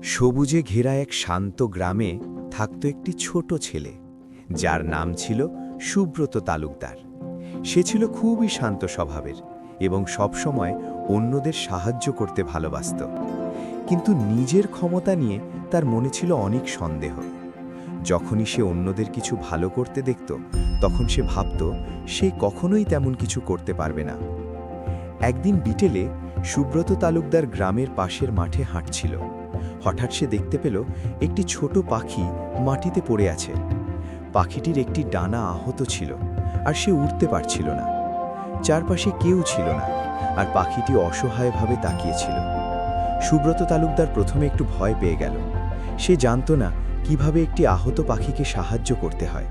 সবুজে ঘেরা এক শান্ত গ্রামে থাকত একটি ছোট ছেলে, যার নাম ছিল সুব্রত তালুকদার। সে ছিল খুবই শান্ত স্বভাবের এবং সবসময় অন্যদের সাহায্য করতে ভালোবাসত। কিন্তু নিজের ক্ষমতা নিয়ে তার মনে ছিল অনেক সন্দেহ। যখনই সে অন্যদের কিছু ভালো করতে দেখত, তখন সে ভাবত সে কখনোই তেমন কিছু করতে পারবে না। একদিন বিকেলে সুব্রত তালুকদার গ্রামের পাশের মাঠে হাঁটছিল। হঠাৎ সে দেখতে পেল একটি ছোট পাখি মাটিতে পড়ে আছে। পাখিটির একটি ডানা আহত ছিল আর সে উড়তে পারছিল না। চারপাশে কেউ ছিল না আর পাখিটি অসহায়ভাবে তাকিয়েছিল। সুব্রত তালুকদার প্রথমে একটু ভয় পেয়ে গেল। সে জানত না কিভাবে একটি আহত পাখিকে সাহায্য করতে হয়,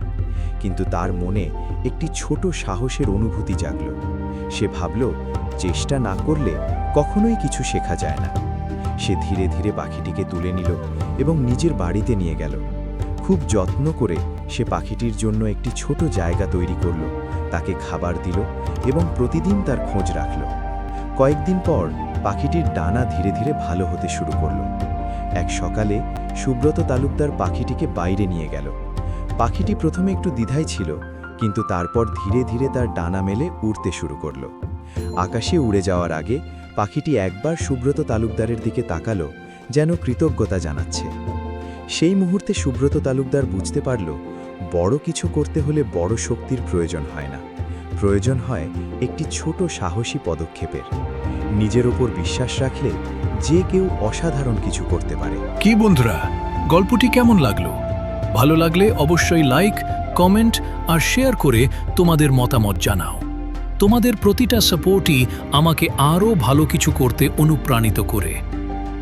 কিন্তু তার মনে একটি ছোট সাহসের অনুভূতি জাগল। সে ভাবল, চেষ্টা না করলে কখনোই কিছু শেখা যায় না। সে ধীরে ধীরে পাখিটিকে তুলে নিল এবং নিজের বাড়িতে নিয়ে গেল। খুব যত্ন করে সে পাখিটির জন্য একটি ছোট জায়গা তৈরি করল, তাকে খাবার দিল এবং প্রতিদিন তার খোঁজ রাখল। কয়েকদিন পর পাখিটির ডানা ধীরে ধীরে ভালো হতে শুরু করল। এক সকালে সুব্রত তালুকদার পাখিটিকে বাইরে নিয়ে গেল। পাখিটি প্রথমে একটু দ্বিধায় ছিল, কিন্তু তারপর ধীরে ধীরে তার ডানা মেলে উড়তে শুরু করল। আকাশে উড়ে যাওয়ার আগে পাখিটি একবার সুব্রত তালুকদারের দিকে তাকালো, যেন কৃতজ্ঞতা জানাচ্ছে। সেই মুহূর্তে সুব্রত তালুকদার বুঝতে পারল, বড় কিছু করতে হলে বড় শক্তির প্রয়োজন হয় না, প্রয়োজন হয় একটি ছোট সাহসী পদক্ষেপের। নিজের ওপর বিশ্বাস রাখলে যে কেউ অসাধারণ কিছু করতে পারে। কি বন্ধুরা, গল্পটি কেমন লাগলো? ভালো লাগলে অবশ্যই লাইক, কমেন্ট আর শেয়ার করে তোমাদের মতামত জানাও। তোমাদের প্রতিটা সাপোর্টই আমাকে আরও ভালো কিছু করতে অনুপ্রাণিত করে।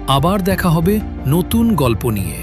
আবার দেখা হবে নতুন গল্প নিয়ে।